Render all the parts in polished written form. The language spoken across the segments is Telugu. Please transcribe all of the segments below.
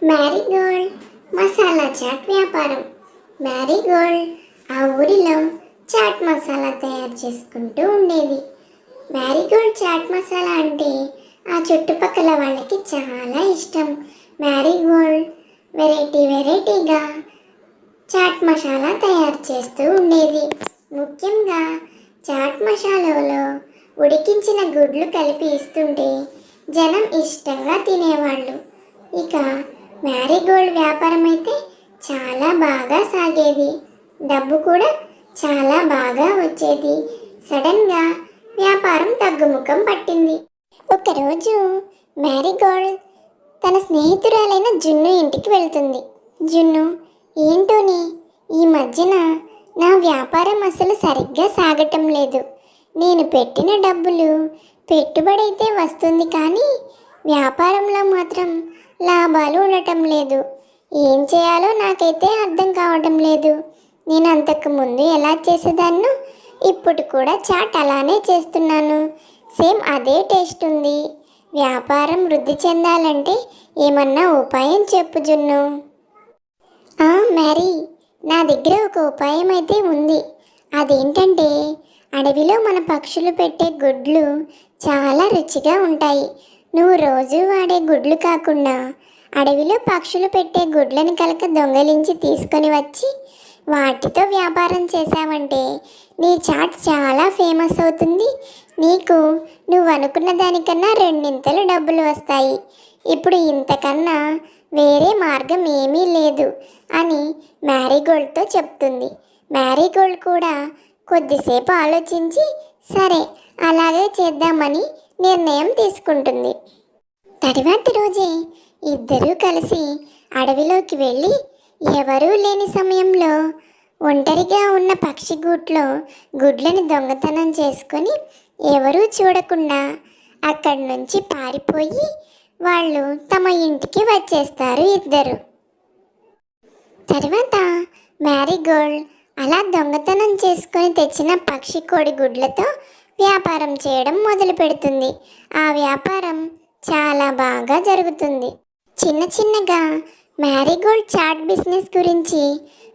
మ్యారీగోల్డ్ మసాలా చాట్ వ్యాపారం. మ్యారీగోల్డ్ ఆ ఊరిలో చాట్ మసాలా తయారు చేసుకుంటూ ఉండేది. మ్యారీగోల్డ్ చాట్ మసాలా అంటే ఆ చుట్టుపక్కల వాళ్ళకి చాలా ఇష్టం. మ్యారీగోల్డ్ వెరైటీగా చాట్ మసాలా తయారు చేస్తూ ఉండేది. ముఖ్యంగా చాట్ మసాలాలో ఉడికించిన గుడ్లు కలిపి ఇస్తుంటే జనం ఇష్టంగా తినేవాళ్ళు. ఇక మ్యారీగోల్డ్ వ్యాపారం అయితే చాలా బాగా సాగేది. డబ్బు కూడా చాలా బాగా వచ్చేది. సడన్గా వ్యాపారం తగ్గుముఖం పట్టింది. ఒకరోజు మ్యారీగోల్డ్ తన స్నేహితురాలైన జున్ను ఇంటికి వెళ్తుంది. జున్ను, ఏంటోని ఈ మధ్యన నా వ్యాపారం అసలు సరిగ్గా సాగటం లేదు. నేను పెట్టిన డబ్బులు పెట్టుబడైతే వస్తుంది, కానీ వ్యాపారంలో మాత్రం లాభాలు ఉండటం లేదు. ఏం చేయాలో నాకైతే అర్థం కావటం లేదు. నేను అంతకు ముందు ఎలా చేసేదాన్నో ఇప్పుడు కూడా చాట్ అలానే చేస్తున్నాను. సేమ్ అదే టేస్ట్ ఉంది. వ్యాపారం వృద్ధి చెందాలంటే ఏమన్నా ఉపాయం చెప్పు జున్ను. మ్యారీ, నా దగ్గర ఒక ఉపాయం అయితే ఉంది. అదేంటంటే, అడవిలో మన పక్షులు పెట్టే గుడ్లు చాలా రుచిగా ఉంటాయి. నువ్వు రోజు వాడే గుడ్లు కాకుండా అడవిలో పక్షులు పెట్టే గుడ్లను కనుక దొంగలించి తీసుకొని వచ్చి వాటితో వ్యాపారం చేశావంటే నీ చాట్ చాలా ఫేమస్ అవుతుంది. నీకు నువ్వు అనుకున్న దానికన్నా రెండింతలు డబ్బులు వస్తాయి. ఇప్పుడు ఇంతకన్నా వేరే మార్గం ఏమీ లేదు అని మ్యారీగోల్డ్తో చెప్తుంది. మ్యారీగోల్డ్ కూడా కొద్దిసేపు ఆలోచించి సరే అలాగే చేద్దామని నిర్ణయం తీసుకుంటుంది. తరువాతి రోజే ఇద్దరూ కలిసి అడవిలోకి వెళ్ళి ఎవరూ లేని సమయంలో ఒంటరిగా ఉన్న పక్షి గూట్లో గుడ్లను దొంగతనం చేసుకొని ఎవరూ చూడకుండా అక్కడి నుంచి పారిపోయి వాళ్ళు తమ ఇంటికి వచ్చేస్తారు ఇద్దరు. తర్వాత మ్యారీగోల్డ్ అలా దొంగతనం చేసుకొని తెచ్చిన పక్షి కోడి గుడ్లతో వ్యాపారం చేయడం మొదలు పెడుతుంది. ఆ వ్యాపారం చాలా బాగా జరుగుతుంది. చిన్నగా మ్యారీగోల్డ్ చాట్ బిజినెస్ గురించి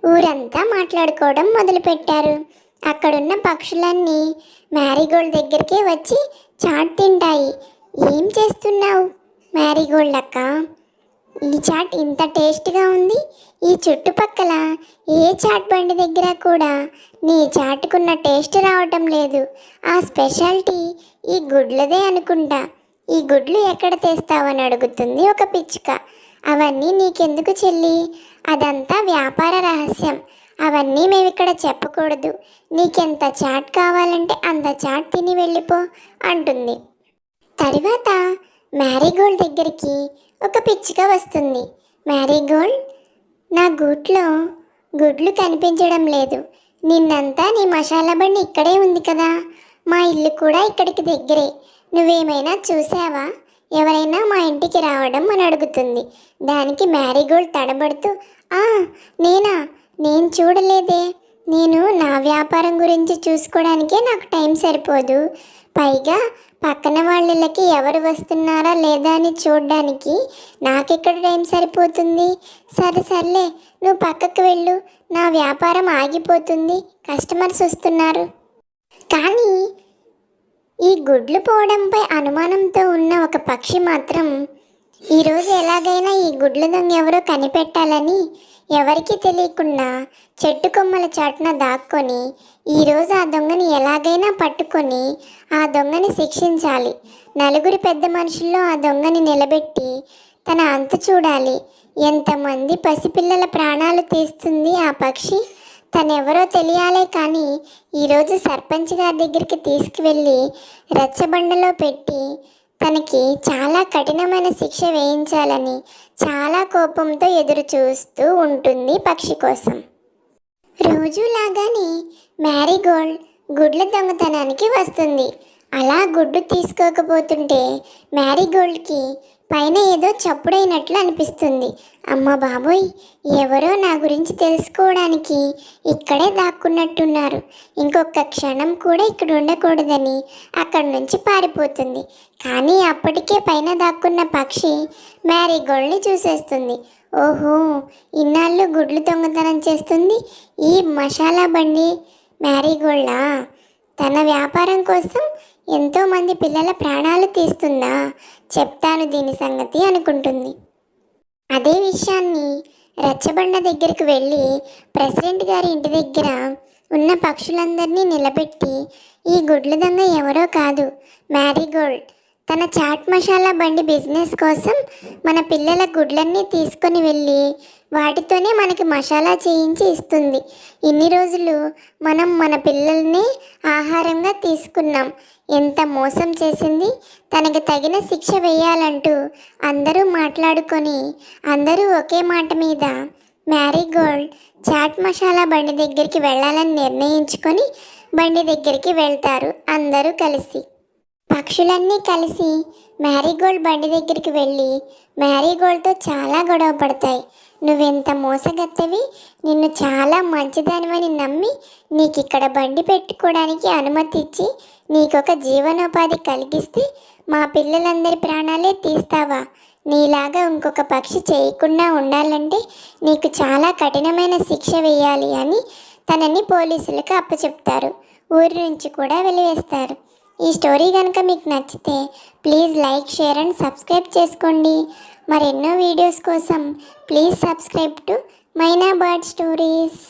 ఊరంతా మాట్లాడుకోవడం మొదలుపెట్టారు. అక్కడున్న పక్షులన్నీ మ్యారీగోల్డ్ దగ్గరికే వచ్చి చాట్ తింటాయి. ఏం చేస్తున్నావు మ్యారీగోల్డ్ అక్క? ఈ చాట్ ఇంత టేస్ట్గా ఉంది. ఈ చుట్టుపక్కల ఏ చాట్ బండి దగ్గర కూడా నీ చాటుకున్న టేస్ట్ రావటం లేదు. ఆ స్పెషాలిటీ ఈ గుడ్లదే అనుకుంటా. ఈ గుడ్లు ఎక్కడ తెస్తావని అడుగుతుంది ఒక పిచ్చుక. అవన్నీ నీకెందుకు చెల్లి? అదంతా వ్యాపార రహస్యం. అవన్నీ మేమిక్కడ చెప్పకూడదు. నీకెంత చాట్ కావాలంటే అంత చాట్ తిని వెళ్ళిపో అంటుంది. తర్వాత మ్యారీగోల్డ్ దగ్గరికి ఒక పిచ్చుక వస్తుంది. మ్యారీగోల్డ్, నా గూట్లో గుడ్లు కనిపించడం లేదు. నిన్నంతా నీ మసాలా బండి ఇక్కడే ఉంది కదా, మా ఇల్లు కూడా ఇక్కడికి దగ్గరే. నువ్వేమైనా చూసావా? ఎవరైనా మా ఇంటికి రావడం అని అడుగుతుంది. దానికి మ్యారీగోల్డ్ తడబడుతూ, నేనా? నేను చూడలేదే. నేను నా వ్యాపారం గురించి చూసుకోవడానికే నాకు టైం సరిపోదు. పైగా పక్కన వాళ్ళకి ఎవరు వస్తున్నారా లేదా అని చూడడానికి నాకెక్కడ టైం సరిపోతుంది. సర్లే, నువ్వు పక్కకు వెళ్ళు. నా వ్యాపారం ఆగిపోతుంది, కస్టమర్స్ వస్తున్నారు. కానీ ఈ గుడ్లు పోవడంపై అనుమానంతో ఉన్న ఒక పక్షి మాత్రం ఈరోజు ఎలాగైనా ఈ గుడ్ల దొంగ ఎవరో కనిపెట్టాలని ఎవరికీ తెలియకుండా చెట్టు కొమ్మల చాటున దాక్కొని ఈరోజు ఆ దొంగని ఎలాగైనా పట్టుకొని ఆ దొంగని శిక్షించాలి. నలుగురి పెద్ద మనుషుల్లో ఆ దొంగని నిలబెట్టి తన అంతు చూడాలి. ఎంతమంది పసిపిల్లల ప్రాణాలు తీస్తుంది ఆ పక్షి. తనెవరో తెలియాలే, కానీ ఈరోజు సర్పంచ్ గారి దగ్గరికి తీసుకువెళ్ళి రచ్చబండలో పెట్టి తనకి చాలా కఠినమైన శిక్ష వేయించాలని చాలా కోపంతో ఎదురు చూస్తూ ఉంటుంది పక్షి కోసం. రోజులాగానే మ్యారీగోల్డ్ గుడ్ల దొంగతనానికి వస్తుంది. అలా గుడ్డు తీసుకోకపోతుంటే మ్యారీగోల్డ్కి పైన ఏదో చప్పుడైనట్లు అనిపిస్తుంది. అమ్మ బాబోయ్, ఎవరో నా గురించి తెలుసుకోవడానికి ఇక్కడే దాక్కున్నట్టున్నారు. ఇంకొక క్షణం కూడా ఇక్కడ ఉండకూడదని అక్కడి నుంచి పారిపోతుంది. కానీ అప్పటికే పైన దాక్కున్న పక్షి మ్యారీగోల్డ్ని చూసేస్తుంది. ఓహో, ఇన్నాళ్ళు గుడ్లు దొంగతనం చేస్తుంది ఈ మసాలా బండి మ్యారీగోల్డా? తన వ్యాపారం కోసం ఎంతోమంది పిల్లల ప్రాణాలు తీస్తుందా? చెప్తాను దీని సంగతి అనుకుంటుంది. అదే విషయాన్ని రచ్చబండ దగ్గరికి వెళ్ళి ప్రెసిడెంట్ గారి ఇంటి దగ్గర ఉన్న పక్షులందరినీ నిలబెట్టి, ఈ గుడ్ల దొంగ ఎవరో కాదు, మ్యారీగోల్డ్. తన చాట్ మసాలా బండి బిజినెస్ కోసం మన పిల్లల గుడ్లన్నీ తీసుకొని వెళ్ళి వాటితోనే మనకి మసాలా చేయించి ఇస్తుంది. ఇన్ని రోజులు మనం మన పిల్లల్ని ఆహారంగా తీసుకున్నాం. ఎంత మోసం చేసింది! తనకి తగిన శిక్ష వేయాలంటూ అందరూ మాట్లాడుకొని అందరూ ఒకే మాట మీద మ్యారీగోల్డ్ చాట్ మసాలా బండి దగ్గరికి వెళ్ళాలని నిర్ణయించుకొని బండి దగ్గరికి వెళ్తారు అందరూ కలిసి. పక్షులన్నీ కలిసి మ్యారీగోల్డ్ బండి దగ్గరికి వెళ్ళి మ్యారీగోల్డ్తో చాలా గొడవ పడతాయి. నువ్వెంత మోసగత్తవి, నిన్ను చాలా మంచిదానివని నమ్మి నీకు ఇక్కడ బండి పెట్టుకోవడానికి అనుమతి ఇచ్చి నీకొక జీవనోపాధి కలిగిస్తే మా పిల్లలందరి ప్రాణాలే తీస్తావా? నీలాగా ఇంకొక పక్షి చేయకుండా ఉండాలంటే నీకు చాలా కఠినమైన శిక్ష వేయాలి అని తనని పోలీసులకు అప్పచెప్తారు. ఊరి నుంచి కూడా వెలివేస్తారు. ఈ స్టోరీ కనుక మీకు నచ్చితే please like, share and subscribe చేసుకోండి. మరెన్నో వీడియోస్ కోసం please subscribe to Maina bird stories.